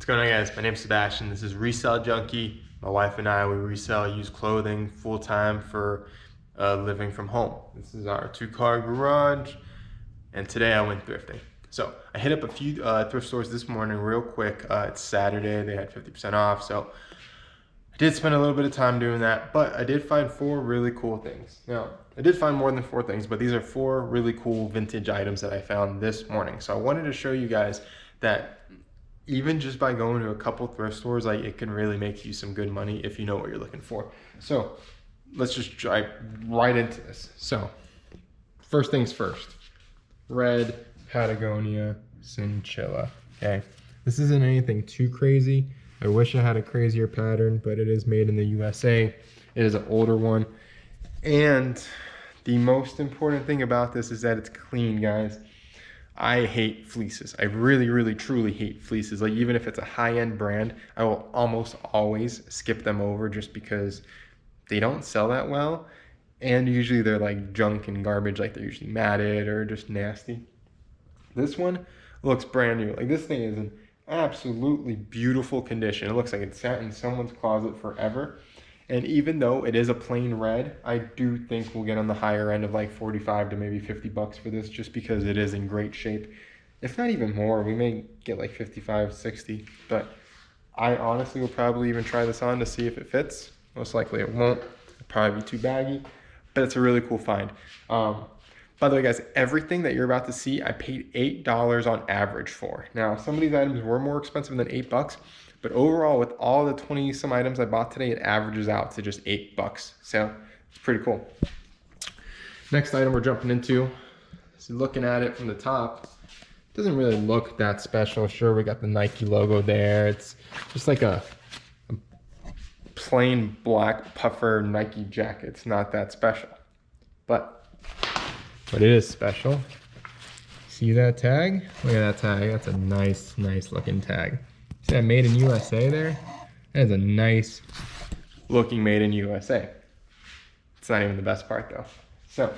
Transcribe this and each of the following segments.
What's going on, guys? My name's Sebastian. This is Resell Junkie. My wife and I, we resell used clothing full-time for living from home. This is our 2-car garage, and today I went thrifting. So I hit up a few thrift stores this morning real quick. It's Saturday, they had 50% off, so I did spend a little bit of time doing that, but I did find 4 really cool things. Now, I did find more than 4 things, but these are 4 really cool vintage items that I found this morning. So I wanted to show you guys that even just by going to a couple thrift stores, like, it can really make you some good money if you know what you're looking for. So let's just dive right into this. So first things first, red Patagonia Cinchilla. Okay, this isn't anything too crazy. I wish I had a crazier pattern, but it is made in the USA. It is an older one, and the most important thing about this is that it's clean, guys. I hate fleeces. I really, truly hate fleeces. Like, even if it's a high-end brand, I will almost always skip them over just because they don't sell that well. And usually they're like junk and garbage, like they're usually matted or just nasty. This one looks brand new. Like, this thing is in absolutely beautiful condition. It looks like it sat in someone's closet forever. And even though it is a plain red, I do think we'll get on the higher end of like 45 to maybe 50 bucks for this, just because it is in great shape. If not even more, we may get like 55, 60, but I honestly will probably even try this on to see if it fits. Most likely it won't. It'll probably be too baggy, but it's a really cool find. By the way, guys, everything that you're about to see, I paid $8 on average for. Now, some of these items were more expensive than 8 bucks, but overall, with all the 20 some items I bought today, it averages out to just 8 bucks. So it's pretty cool. Next item we're jumping into, so looking at it from the top, it doesn't really look that special. Sure, we got the Nike logo there. It's just like a plain black puffer Nike jacket. It's not that special, but it is special. See that tag? Look at that tag. That's a nice looking tag. See that made in USA there? That is a nice looking made in USA. It's not even the best part though. So what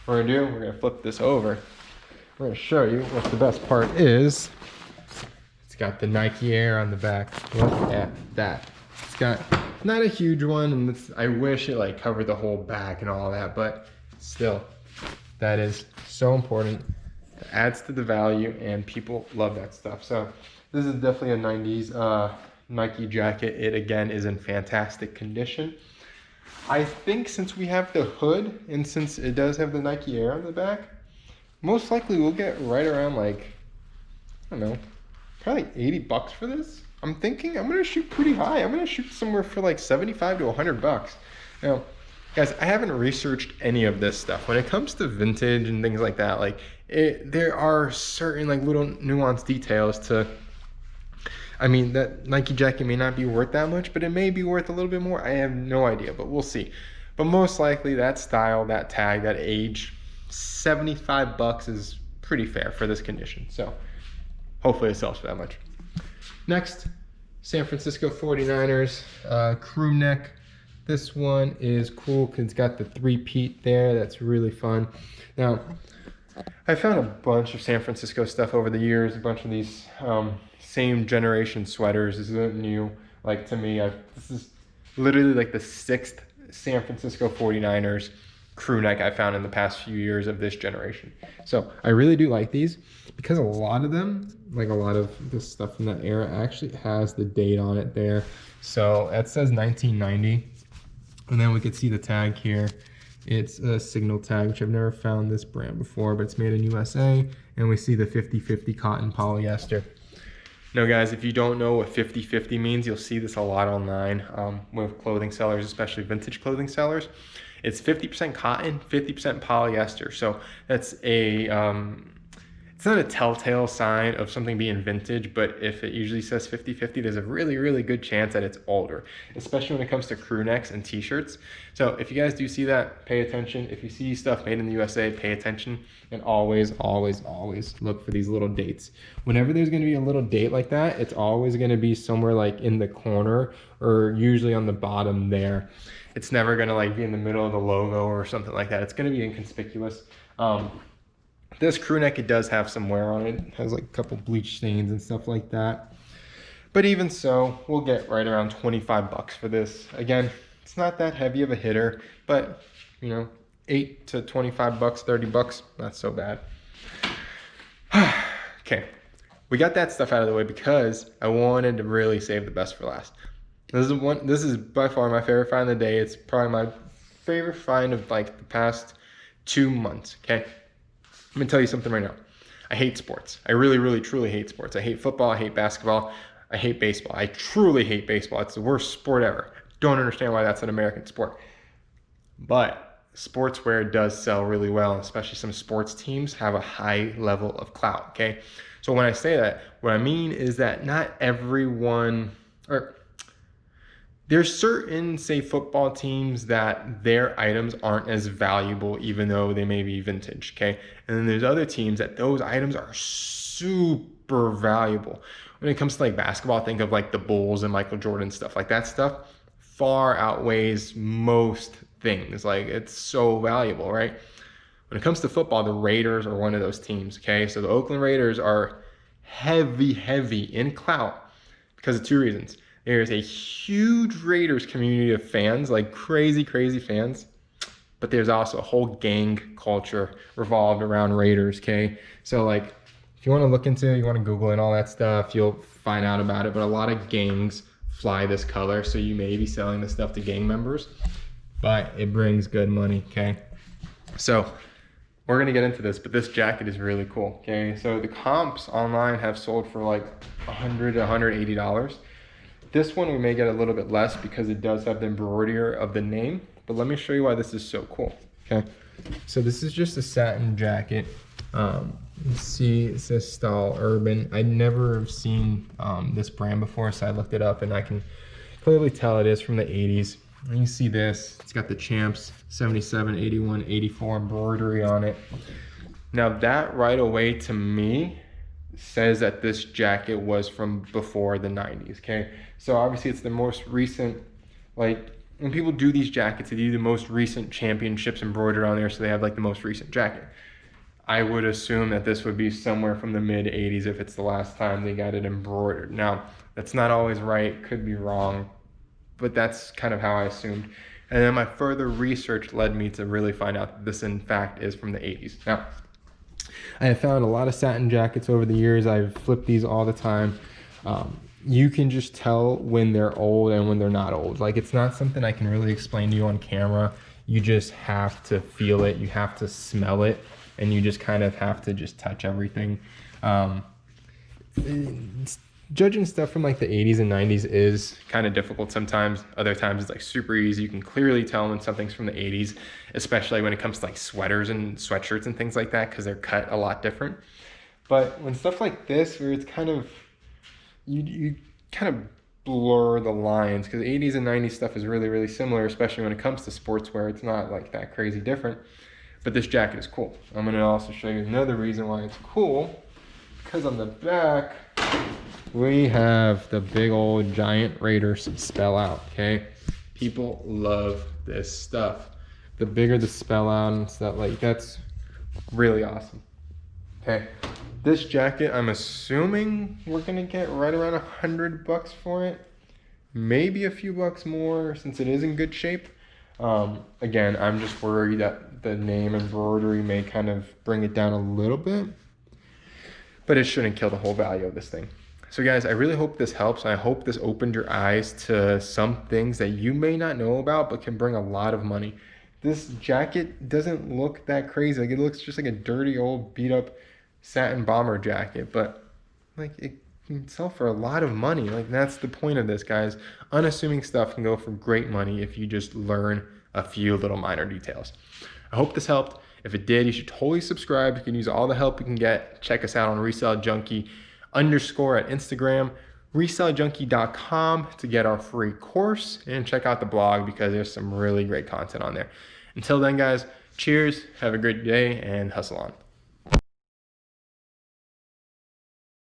we're gonna do, we're gonna flip this over. We're gonna show you what the best part is. It's got the Nike Air on the back. Look at that. It's got not a huge one, and I wish it like covered the whole back and all that, but still, that is so important. It adds to the value, and people love that stuff. So this is definitely a 90s Nike jacket. It, again, is in fantastic condition. I think since we have the hood, and since it does have the Nike Air on the back, most likely we'll get right around like, I don't know, probably 80 bucks for this. I'm thinking I'm gonna shoot pretty high. I'm gonna shoot somewhere for like 75 to 100 bucks. Now, guys, I haven't researched any of this stuff. When it comes to vintage and things like that, like there are certain like little nuanced details to, I mean, that Nike jacket may not be worth that much, but it may be worth a little bit more. I have no idea, but we'll see. But most likely that style, that tag, that age, 75 bucks is pretty fair for this condition. So hopefully it sells for that much. Next, San Francisco 49ers crew neck. This one is cool because it's got the 3-peat there. That's really fun. Now, I found a bunch of San Francisco stuff over the years, a bunch of these same generation sweaters. This isn't new. Like, to me, this is literally like the 6th San Francisco 49ers crew neck I found in the past few years of this generation. So I really do like these because a lot of them, like a lot of this stuff from that era, actually has the date on it there. So it says 1990. And then we could see the tag here. It's a signal tag, which I've never found this brand before, but it's made in USA. And we see the 50-50 cotton polyester. Now, guys, if you don't know what 50-50 means, you'll see this a lot online with clothing sellers, especially vintage clothing sellers. It's 50% cotton, 50% polyester. So that's it's not a telltale sign of something being vintage, but if it usually says 50-50, there's a really good chance that it's older, especially when it comes to crew necks and t-shirts. So if you guys do see that, pay attention. If you see stuff made in the USA, pay attention, and always look for these little dates. Whenever there's gonna be a little date like that, it's always gonna be somewhere like in the corner or usually on the bottom there. It's never gonna like be in the middle of the logo or something like that. It's gonna be inconspicuous. This crew neck, it does have some wear on it. It has like a couple bleach stains and stuff like that. But even so, we'll get right around 25 bucks for this. Again, it's not that heavy of a hitter, but you know, 8 to 25 bucks, 30 bucks, not so bad. Okay, we got that stuff out of the way because I wanted to really save the best for last. This is by far my favorite find of the day. It's probably my favorite find of like the past 2 months, okay? I'm gonna tell you something right now. I hate sports. I really, really, truly hate sports. I hate football, I hate basketball, I hate baseball. I truly hate baseball. It's the worst sport ever. Don't understand why that's an American sport. But sportswear does sell really well, especially some sports teams have a high level of clout, okay? So when I say that, what I mean is that not everyone, or there's certain, say, football teams that their items aren't as valuable even though they may be vintage, okay? And then there's other teams that those items are super valuable. When it comes to like basketball, think of like the Bulls and Michael Jordan stuff. Like that stuff far outweighs most things. Like it's so valuable, right? When it comes to football, the Raiders are one of those teams, okay? So the Oakland Raiders are heavy in clout because of 2 reasons. There's a huge Raiders community of fans, like crazy fans, but there's also a whole gang culture revolved around Raiders, okay? So like, if you want to look into it, you want to Google and all that stuff, you'll find out about it, but a lot of gangs fly this color, so you may be selling this stuff to gang members, but it brings good money, okay? So we're gonna get into this, but this jacket is really cool, okay? So the comps online have sold for like $100 to $180. This one we may get a little bit less because it does have the embroidery of the name, but let me show you why this is so cool, okay? So this is just a satin jacket. You see it says Style Urban. I never have seen this brand before, so I looked it up and I can clearly tell it is from the 80s. And you see this, it's got the Champs 77, 81, 84 embroidery on it. Now that right away to me says that this jacket was from before the 90s, okay? So obviously it's the most recent, like when people do these jackets, they do the most recent championships embroidered on there, so they have like the most recent jacket. I would assume that this would be somewhere from the mid 80s if it's the last time they got it embroidered. Now, that's not always right, could be wrong, but that's kind of how I assumed. And then my further research led me to really find out that this in fact is from the 80s. Now, I have found a lot of satin jackets over the years. I've flipped these all the time. You can just tell when they're old and when they're not old. Like it's not something I can really explain to you on camera. You just have to feel it, you have to smell it, and you just kind of have to just touch everything. Judging stuff from like the 80s and 90s is kind of difficult sometimes. Other times it's like super easy. You can clearly tell when something's from the 80s, especially when it comes to like sweaters and sweatshirts and things like that, because they're cut a lot different. But when stuff like this, where it's kind of, you kind of blur the lines, because 80s and 90s stuff is really similar, especially when it comes to sportswear. It's not like that crazy different. But this jacket is cool. I'm going to also show you another reason why it's cool, because on the back we have the big old giant Raiders spell out, okay? People love this stuff. The bigger the spell out and stuff, like that's really awesome. Okay, this jacket, I'm assuming we're gonna get right around $100 for it. Maybe a few bucks more since it is in good shape. Again, I'm just worried that the name embroidery may kind of bring it down a little bit, but it shouldn't kill the whole value of this thing. So guys, I really hope this helps. I hope this opened your eyes to some things that you may not know about, but can bring a lot of money. This jacket doesn't look that crazy. Like it looks just like a dirty old beat up satin bomber jacket, but like it can sell for a lot of money. Like that's the point of this, guys. Unassuming stuff can go for great money if you just learn a few little minor details. I hope this helped. If it did, you should totally subscribe. You can use all the help you can get. Check us out on ReselleJunkie_ at Instagram, ReselleJunkie.com to get our free course, and check out the blog because there's some really great content on there. Until then, guys, cheers, have a great day, and hustle on.